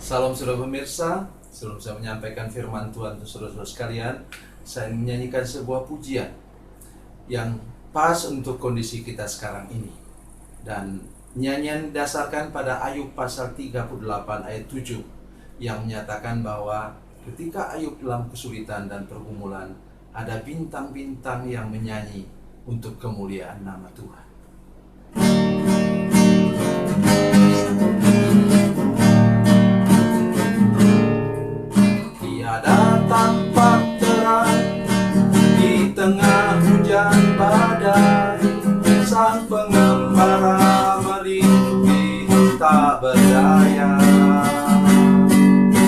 Salam saudara pemirsa, sebelum saya menyampaikan firman Tuhan untuk saudara-saudara sekalian, saya menyanyikan sebuah pujian yang pas untuk kondisi kita sekarang ini. Dan nyanyian didasarkan pada Ayub pasal 38 ayat 7 yang menyatakan bahwa ketika Ayub dalam kesulitan dan pergumulan, ada bintang-bintang yang menyanyi untuk kemuliaan nama Tuhan. Tiada tampak terang di tengah hujan badai, sang pengembara merintih tak berdaya.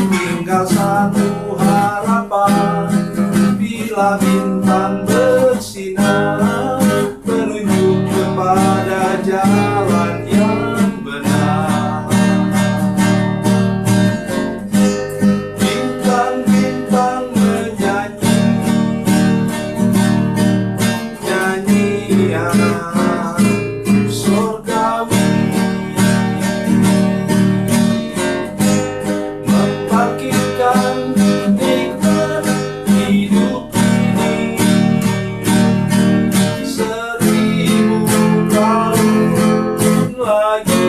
Tinggal satu harapan, bila bintang bersinar, menunjuk kepada jalan yang benar. Bintang-bintang menyanyi nyanyian surgawi, membangkitkan nikmat hidup ini, 1000 tahun lagi.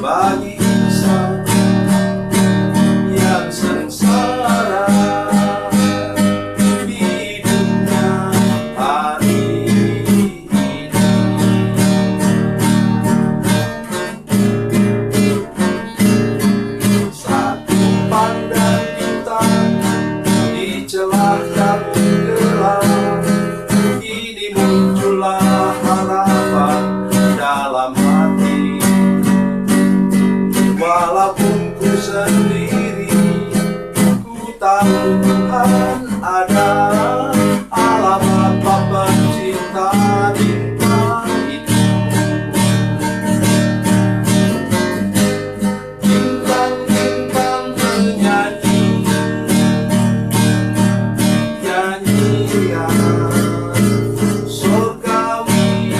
Bagi insan yang sengsara di hidupnya hari ini, satu pandang bintang di celah kabut gelap, ini muncullah harapan dalam hati. Walaupun ku sendiri, ku tahu Tuhan ada, Allah Bapa pencipta bintang itu. Bintang-bintang menyanyi nyanyian surgawi,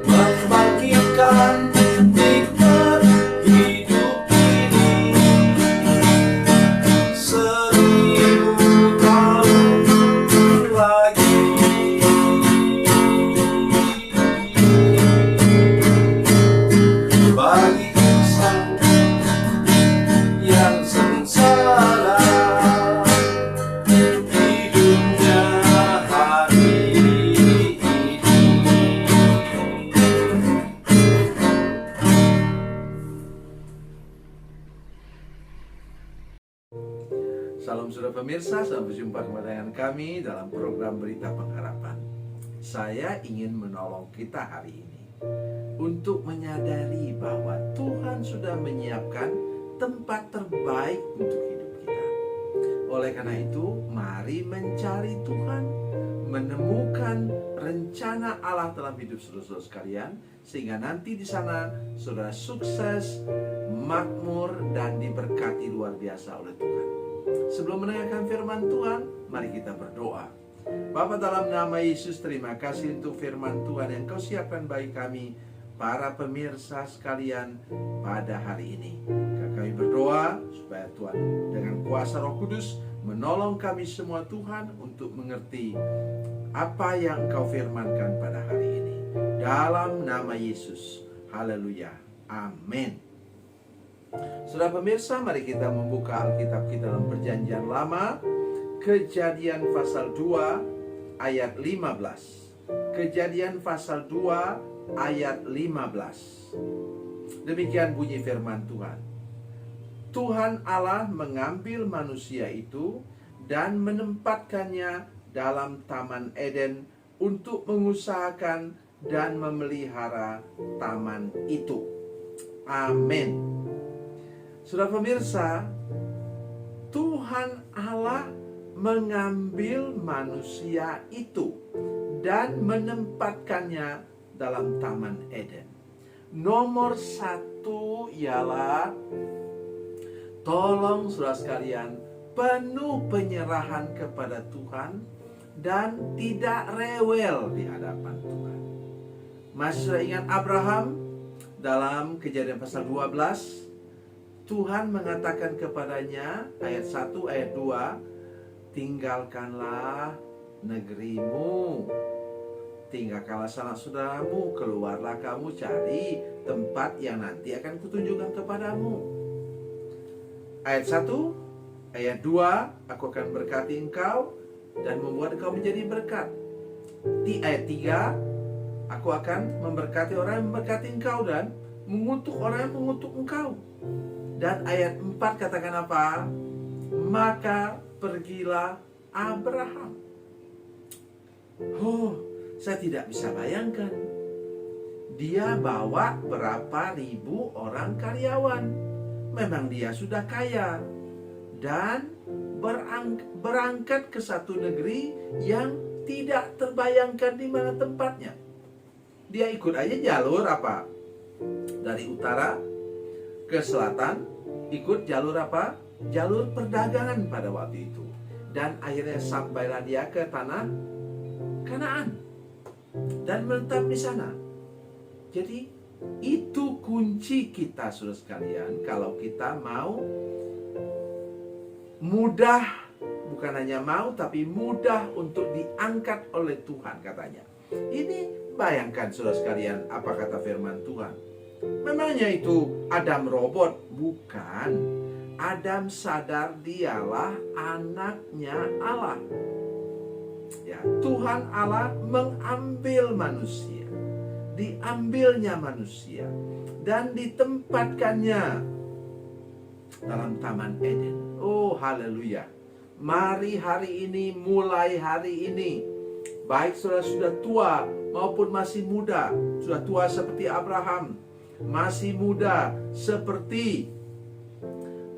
membangkitkan nikmat hidup ini, 1000 tahun lagi. Bagi insan yang sengsara hidupnya hari ini. Salam saudara pemirsa, sampai jumpa kembali dengan kami dalam program Berita Pengharapan. Saya ingin menolong kita hari ini untuk menyadari bahwa Tuhan sudah menyiapkan tempat terbaik untuk hidup kita. Oleh karena itu, mari mencari Tuhan, menemukan rencana Allah dalam hidup saudara-saudara sekalian, sehingga nanti di sana saudara sukses, makmur, dan diberkati luar biasa oleh Tuhan. Sebelum mendengarkan firman Tuhan, mari kita berdoa. Bapa, dalam nama Yesus, terima kasih untuk firman Tuhan yang Kau siapkan bagi kami, para pemirsa sekalian, pada hari ini. Kami berdoa supaya Tuhan dengan kuasa Roh Kudus menolong kami semua Tuhan untuk mengerti apa yang Kau firmankan pada hari ini. Dalam nama Yesus, haleluya, amin. Saudara pemirsa, mari kita membuka Alkitab kita dalam Perjanjian Lama, Kejadian pasal 2 ayat 15. Kejadian pasal 2 ayat 15. Demikian bunyi firman Tuhan. Tuhan Allah mengambil manusia itu dan menempatkannya dalam Taman Eden untuk mengusahakan dan memelihara taman itu. Amin. Saudara pemirsa, Tuhan Allah mengambil manusia itu dan menempatkannya dalam Taman Eden. Nomor satu ialah, tolong saudara sekalian, penuh penyerahan kepada Tuhan, dan tidak rewel di hadapan Tuhan. Masih sudah ingat Abraham? Dalam Kejadian pasal 12, Tuhan mengatakan kepadanya, ayat 1, ayat 2, tinggalkanlah negerimu, tinggalkanlah sanak saudaramu, keluarlah kamu cari tempat yang nanti akan kutunjukkan kepadamu. Ayat 1, ayat 2, aku akan berkati engkau dan membuat engkau menjadi berkat. Di ayat 3, aku akan memberkati orang yang memberkati engkau dan mengutuk orang yang mengutuk engkau. Dan ayat 4 katakan apa? Maka pergilah Abraham. Oh, saya tidak bisa bayangkan. Dia bawa berapa ribu orang karyawan. Memang dia sudah kaya. Dan berangkat ke satu negeri yang tidak terbayangkan di mana tempatnya. Dia ikut aja jalur apa? Dari utara ke selatan, ikut jalur apa? Jalur perdagangan pada waktu itu. Dan akhirnya sampailah dia ke tanah Kanaan dan menetap di sana. Jadi itu kunci kita, saudara sekalian, kalau kita mau mudah, bukan hanya mau tapi mudah untuk diangkat oleh Tuhan katanya. Ini bayangkan saudara sekalian, apa kata firman Tuhan? Memangnya itu Adam robot? Bukan. Adam sadar dialah anaknya Allah. Ya, Tuhan Allah mengambil manusia, diambilnya manusia dan ditempatkannya dalam Taman Eden. Oh, haleluya. Mari hari ini, mulai hari ini, baik saudara sudah tua maupun masih muda, sudah tua seperti Abraham, masih muda seperti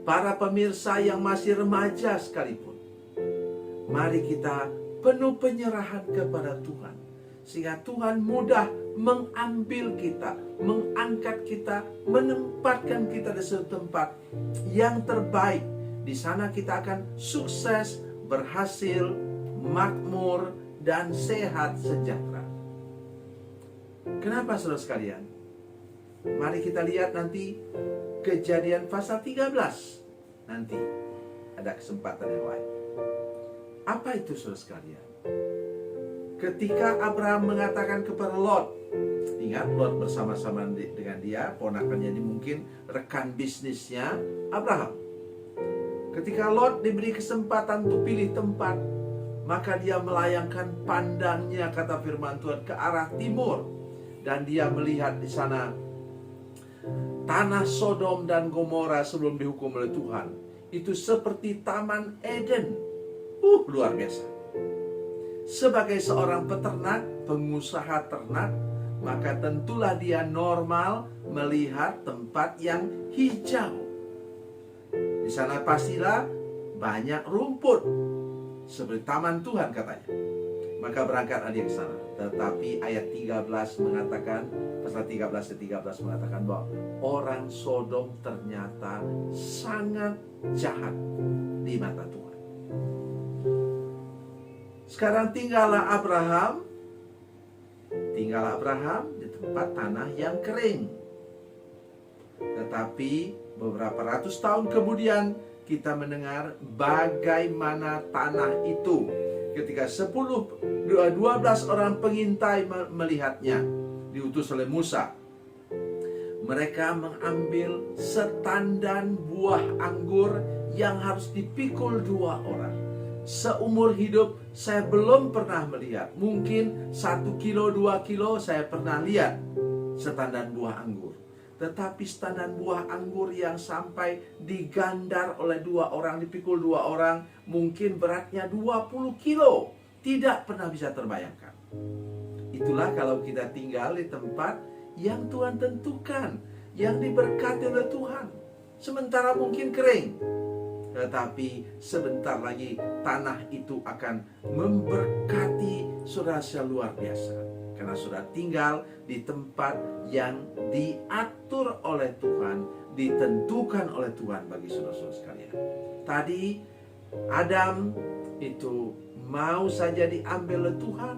para pemirsa yang masih remaja sekalipun, mari kita penuh penyerahan kepada Tuhan, sehingga Tuhan mudah mengambil kita, mengangkat kita, menempatkan kita di suatu tempat yang terbaik. Di sana kita akan sukses, berhasil, makmur, dan sehat sejahtera. Kenapa saudara sekalian? Mari kita lihat nanti Kejadian pasal 13. Nanti ada kesempatan yang lain. Apa itu saudara sekalian? Ketika Abraham mengatakan kepada Lot, ingat Lot bersama-sama dengan dia, ponakannya ini mungkin rekan bisnisnya Abraham. Ketika Lot diberi kesempatan untuk pilih tempat, maka dia melayangkan pandangnya, kata firman Tuhan, ke arah timur. Dan dia melihat di sana tanah Sodom dan Gomora sebelum dihukum oleh Tuhan. Itu seperti Taman Eden. Luar biasa. Sebagai seorang peternak, pengusaha ternak, maka tentulah dia normal melihat tempat yang hijau. Di sana pastilah banyak rumput, seperti taman Tuhan katanya. Maka berangkatlah dia ke sana. Tetapi ayat 13 mengatakan, pasal 13 ayat 13 mengatakan bahwa orang Sodom ternyata sangat jahat di mata Tuhan. Sekarang tinggallah Abraham di tempat tanah yang kering. Tetapi beberapa ratus tahun kemudian kita mendengar bagaimana tanah itu ketika 12 orang pengintai melihatnya, diutus oleh Musa. Mereka mengambil setandan buah anggur yang harus dipikul 2 orang. Seumur hidup saya belum pernah melihat. Mungkin 1 kilo, 2 kilo saya pernah lihat setandan buah anggur. Tetapi setandan buah anggur yang sampai digandar oleh 2 orang, dipikul 2 orang, mungkin beratnya 20 kilo. Tidak pernah bisa terbayangkan. Itulah kalau kita tinggal di tempat yang Tuhan tentukan, yang diberkati oleh Tuhan. Sementara mungkin kering, tetapi sebentar lagi tanah itu akan memberkati saudara luar biasa. Karena sudah tinggal di tempat yang diatur oleh Tuhan, ditentukan oleh Tuhan bagi saudara-saudara sekalian. Tadi Adam itu mau saja diambil oleh Tuhan,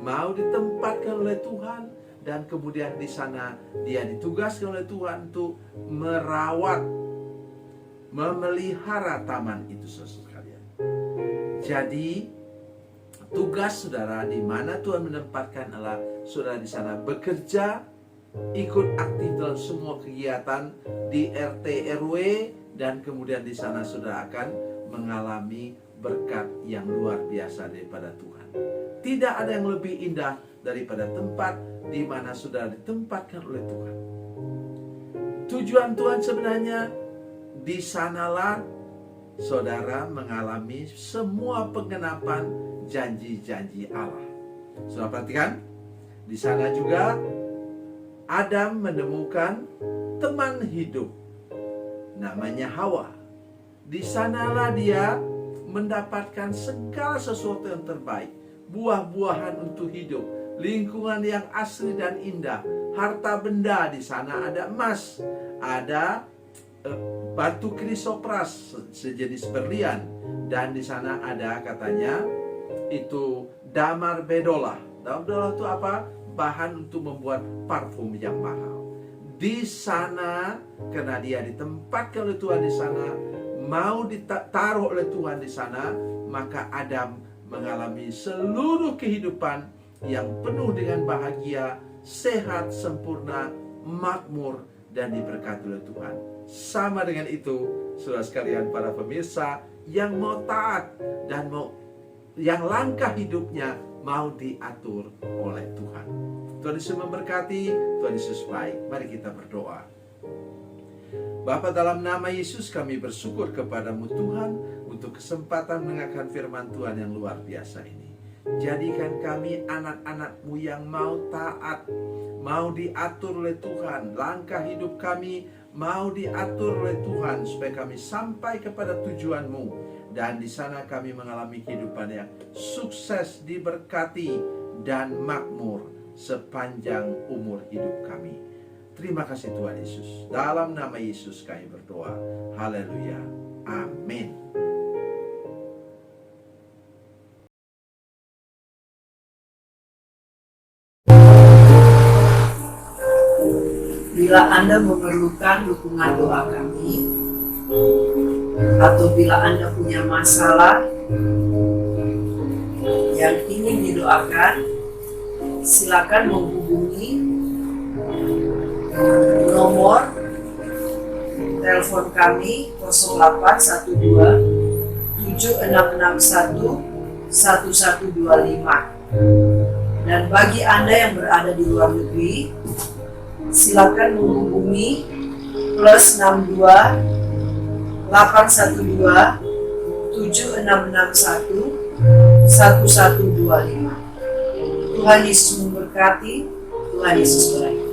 mau ditempatkan oleh Tuhan, dan kemudian di sana dia ditugaskan oleh Tuhan untuk merawat, memelihara taman itu, saudara sekalian. Jadi tugas saudara di mana Tuhan menempatkan adalah saudara di sana bekerja, ikut aktif dalam semua kegiatan di RT RW, dan kemudian di sana saudara akan mengalami berkat yang luar biasa daripada Tuhan. Tidak ada yang lebih indah daripada tempat di mana saudara ditempatkan oleh Tuhan. Tujuan Tuhan sebenarnya di sanalah saudara mengalami semua penggenapan janji-janji Allah. Saudara perhatikan, di sana juga Adam menemukan teman hidup namanya Hawa. Di sanalah dia mendapatkan segala sesuatu yang terbaik, buah-buahan untuk hidup, lingkungan yang asli dan indah, harta benda. Di sana ada emas, ada batu krisopras sejenis berlian, dan di sana ada katanya itu damar bedolah. Damar bedolah itu apa? Bahan untuk membuat parfum yang mahal. Di sana karena dia ditempatkan oleh Tuhan di sana, mau ditaruh oleh Tuhan di sana, maka Adam mengalami seluruh kehidupan yang penuh dengan bahagia, sehat, sempurna, makmur, dan diberkati oleh Tuhan. Sama dengan itu, saudara sekalian, para pemirsa yang mau taat dan mau yang langkah hidupnya mau diatur oleh Tuhan. Tuhan Yesus memberkati, Tuhan Yesus baik. Mari kita berdoa. Bapa, dalam nama Yesus kami bersyukur kepadamu Tuhan untuk kesempatan mendengarkan firman Tuhan yang luar biasa ini. Jadikan kami anak-anak-Mu yang mau taat, mau diatur oleh Tuhan. Langkah hidup kami mau diatur oleh Tuhan supaya kami sampai kepada tujuan-Mu. Dan di sana kami mengalami kehidupan yang sukses, diberkati, dan makmur sepanjang umur hidup kami. Terima kasih Tuhan Yesus. Dalam nama Yesus kami berdoa. Haleluya. Amin. Bila Anda memerlukan dukungan doa kami, atau bila Anda punya masalah yang ingin didoakan, silakan menghubungi nomor telepon kami 0812 7661 1125. Dan bagi Anda yang berada di luar negeri, silakan menghubungi +62 812 7661 1125. Tuhan Yesus memberkati, Tuhan Yesus berkati.